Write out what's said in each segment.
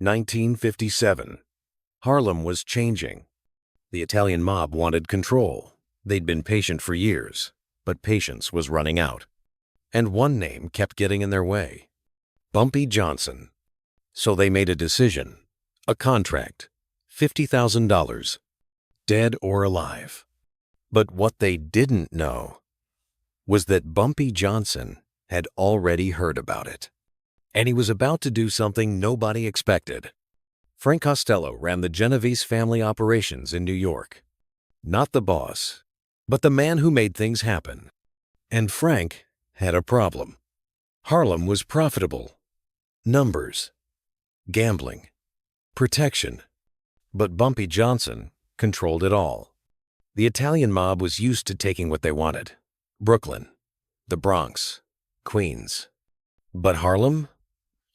1957. Harlem was changing. The Italian mob wanted control. They'd been patient for years, but patience was running out. And one name kept getting in their way: Bumpy Johnson. So they made a decision, a contract, $50,000, dead or alive. But what they didn't know was that Bumpy Johnson had already heard about it. And he was about to do something nobody expected. Frank Costello ran the Genovese family operations in New York. Not the boss, but the man who made things happen. And Frank had a problem. Harlem was profitable. Numbers, gambling, protection. But Bumpy Johnson controlled it all. The Italian mob was used to taking what they wanted: Brooklyn, the Bronx, Queens. But Harlem?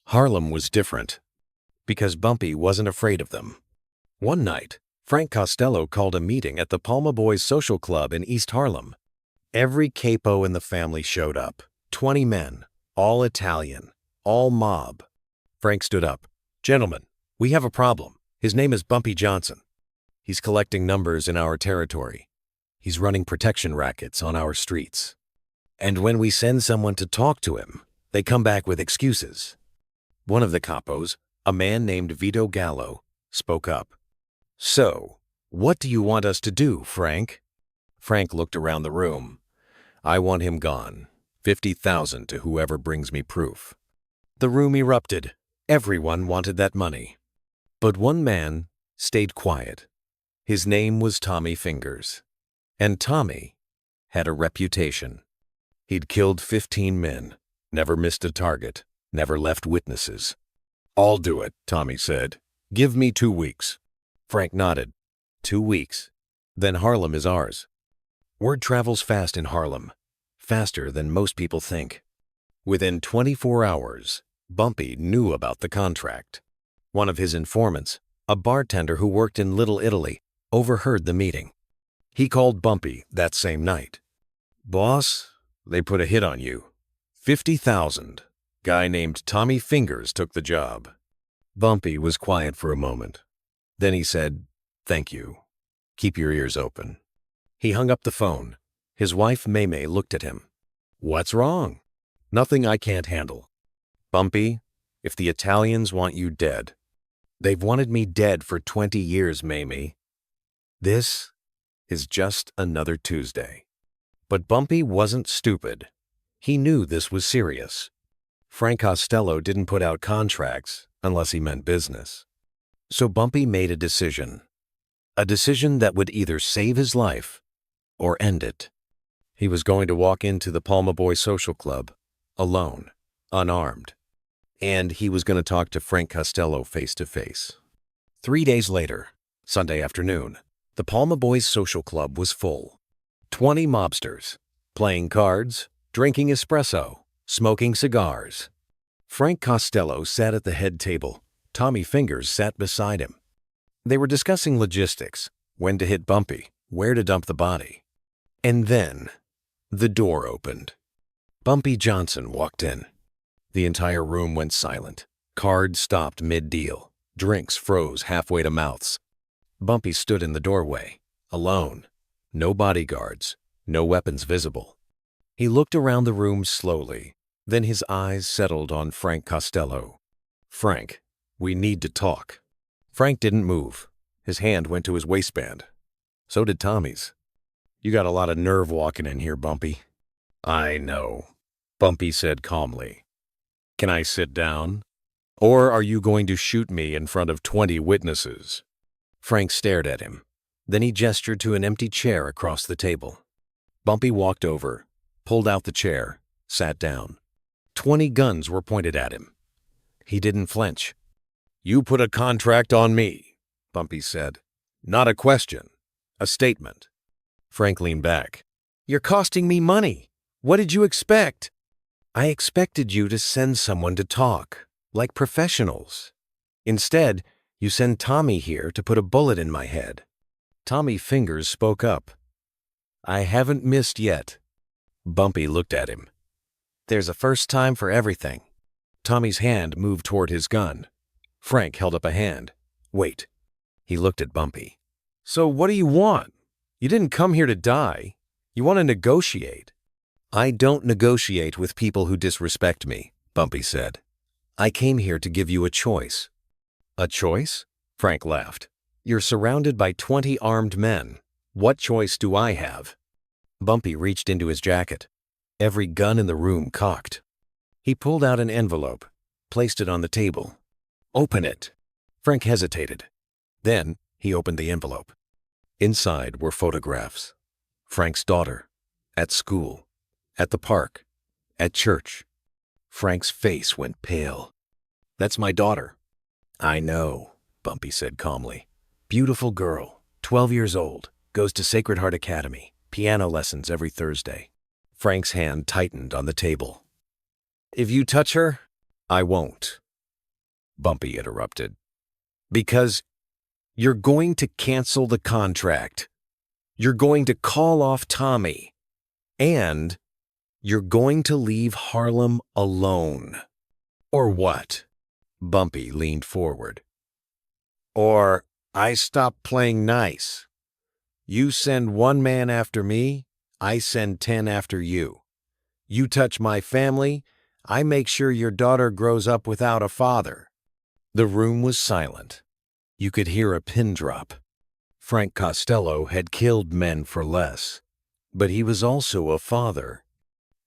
Harlem was different, because Bumpy wasn't afraid of them. One night, Frank Costello called a meeting at the Palma Boys Social Club in East Harlem. Every capo in the family showed up, 20 men, all Italian, all mob. Frank stood up. "Gentlemen, we have a problem. His name is Bumpy Johnson. He's collecting numbers in our territory. He's running protection rackets on our streets. And when we send someone to talk to him, they come back with excuses." One of the capos, a man named Vito Gallo, spoke up. "So, what do you want us to do, Frank?" Frank looked around the room. "I want him gone. 50,000 to whoever brings me proof." The room erupted. Everyone wanted that money. But one man stayed quiet. His name was Tommy Fingers. And Tommy had a reputation. He'd killed 15 men, never missed a target, never left witnesses. "I'll do it," Tommy said. "Give me 2 weeks." Frank nodded. 2 weeks. Then Harlem is ours. Word travels fast in Harlem, faster than most people think. Within 24 hours, Bumpy knew about the contract. One of his informants, a bartender who worked in Little Italy, overheard the meeting. He called Bumpy that same night. "Boss, they put a hit on you. 50,000. Guy named Tommy Fingers took the job." Bumpy was quiet for a moment. Then he said, "Thank you. Keep your ears open." He hung up the phone. His wife, Maymay, looked at him. "What's wrong?" "Nothing I can't handle. Bumpy, if the Italians want you dead, they've wanted me dead for 20 years, Maymay. This is just another Tuesday." But Bumpy wasn't stupid. He knew this was serious. Frank Costello didn't put out contracts unless he meant business. So Bumpy made a decision that would either save his life or end it. He was going to walk into the Palma Boys Social Club, alone, unarmed. And he was going to talk to Frank Costello face to face. 3 days later, Sunday afternoon, the Palma Boys Social Club was full. 20 mobsters, playing cards, drinking espresso, smoking cigars. Frank Costello sat at the head table. Tommy Fingers sat beside him. They were discussing logistics, when to hit Bumpy, where to dump the body. And then, the door opened. Bumpy Johnson walked in. The entire room went silent. Cards stopped mid-deal. Drinks froze halfway to mouths. Bumpy stood in the doorway, alone. No bodyguards, no weapons visible. He looked around the room slowly. Then his eyes settled on Frank Costello. "Frank, we need to talk." Frank didn't move. His hand went to his waistband. So did Tommy's. "You got a lot of nerve walking in here, Bumpy." "I know," Bumpy said calmly. "Can I sit down? Or are you going to shoot me in front of 20 witnesses?" Frank stared at him. Then he gestured to an empty chair across the table. Bumpy walked over, pulled out the chair, sat down. 20 guns were pointed at him. He didn't flinch. "You put a contract on me," Bumpy said. "Not a question, a statement." Frank leaned back. "You're costing me money. What did you expect?" "I expected you to send someone to talk, like professionals. Instead, you send Tommy here to put a bullet in my head." Tommy Fingers spoke up. "I haven't missed yet." Bumpy looked at him. "There's a first time for everything." Tommy's hand moved toward his gun. Frank held up a hand. Wait. He looked at Bumpy. So what do you want? You didn't come here to die. You want to negotiate. I don't negotiate with people who disrespect me, Bumpy said. I came here to give you a choice. A choice? Frank laughed. You're surrounded by 20 armed men. What choice do I have? Bumpy reached into his jacket. Every gun in the room cocked. He pulled out an envelope, placed it on the table. Open it. Frank hesitated. Then he opened the envelope. Inside were photographs. Frank's daughter, at school, at the park, at church. Frank's face went pale. That's my daughter. I know, Bumpy said calmly. Beautiful girl, 12 years old, goes to Sacred Heart Academy, piano lessons every Thursday. Frank's hand tightened on the table. If you touch her, I won't. Bumpy interrupted. Because you're going to cancel the contract. You're going to call off Tommy. And you're going to leave Harlem alone. Or what? Bumpy leaned forward. Or I stop playing nice. You send one man after me, I send 10 after you. You touch my family, I make sure your daughter grows up without a father. The room was silent. You could hear a pin drop. Frank Costello had killed men for less, but he was also a father.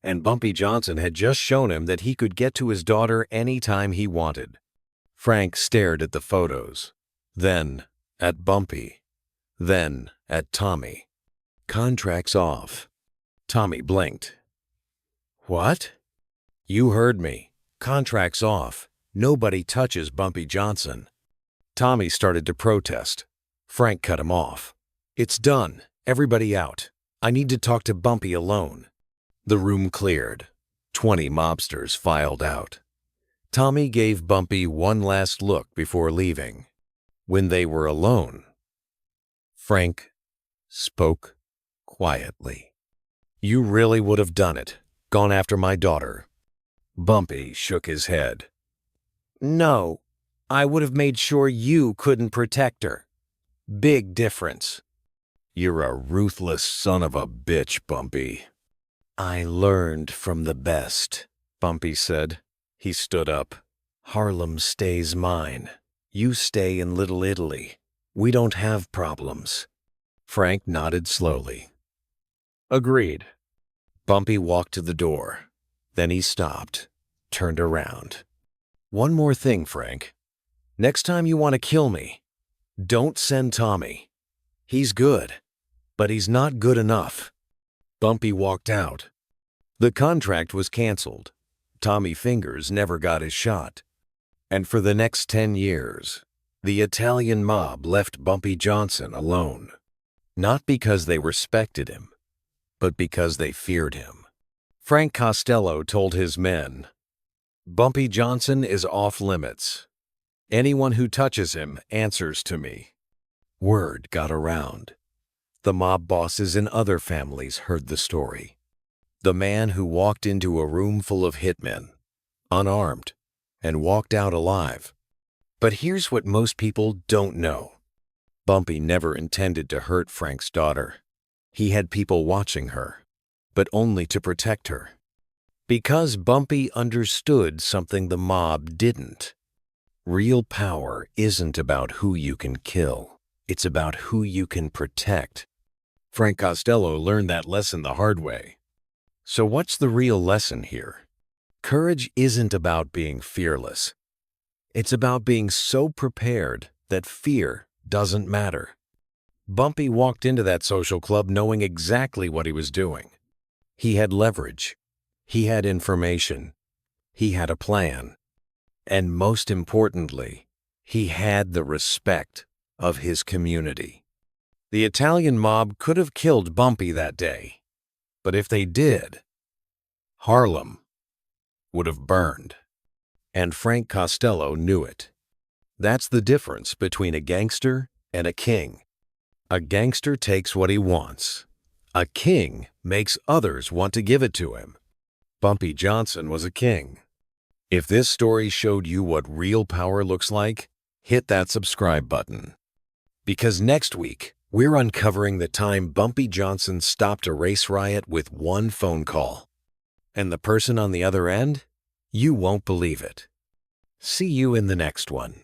And Bumpy Johnson had just shown him that he could get to his daughter any time he wanted. Frank stared at the photos, then at Bumpy, then at Tommy. Contracts off. Tommy blinked. What? You heard me. Contracts off. Nobody touches Bumpy Johnson. Tommy started to protest. Frank cut him off. It's done. Everybody out. I need to talk to Bumpy alone. The room cleared. 20 mobsters filed out. Tommy gave Bumpy one last look before leaving. When they were alone, Frank spoke quietly. You really would have done it, gone after my daughter. Bumpy shook his head. No, I would have made sure you couldn't protect her. Big difference. You're a ruthless son of a bitch, Bumpy. I learned from the best, Bumpy said. He stood up. Harlem stays mine. You stay in Little Italy. We don't have problems. Frank nodded slowly. Agreed. Bumpy walked to the door. Then he stopped, turned around. One more thing, Frank. Next time you want to kill me, don't send Tommy. He's good, but he's not good enough. Bumpy walked out. The contract was canceled. Tommy Fingers never got his shot. And for the next 10 years, the Italian mob left Bumpy Johnson alone. Not because they respected him, but because they feared him. Frank Costello told his men, Bumpy Johnson is off limits. Anyone who touches him answers to me. Word got around. The mob bosses in other families heard the story. The man who walked into a room full of hitmen, unarmed, and walked out alive. But here's what most people don't know. Bumpy never intended to hurt Frank's daughter. He had people watching her, but only to protect her. Because Bumpy understood something the mob didn't. Real power isn't about who you can kill. It's about who you can protect. Frank Costello learned that lesson the hard way. So what's the real lesson here? Courage isn't about being fearless. It's about being so prepared that fear doesn't matter. Bumpy walked into that social club knowing exactly what he was doing. He had leverage. He had information. He had a plan. And most importantly, he had the respect of his community. The Italian mob could have killed Bumpy that day. But if they did, Harlem would have burned. And Frank Costello knew it. That's the difference between a gangster and a king. A gangster takes what he wants. A king makes others want to give it to him. Bumpy Johnson was a king. If this story showed you what real power looks like, hit that subscribe button. Because next week, we're uncovering the time Bumpy Johnson stopped a race riot with one phone call. And the person on the other end? You won't believe it. See you in the next one.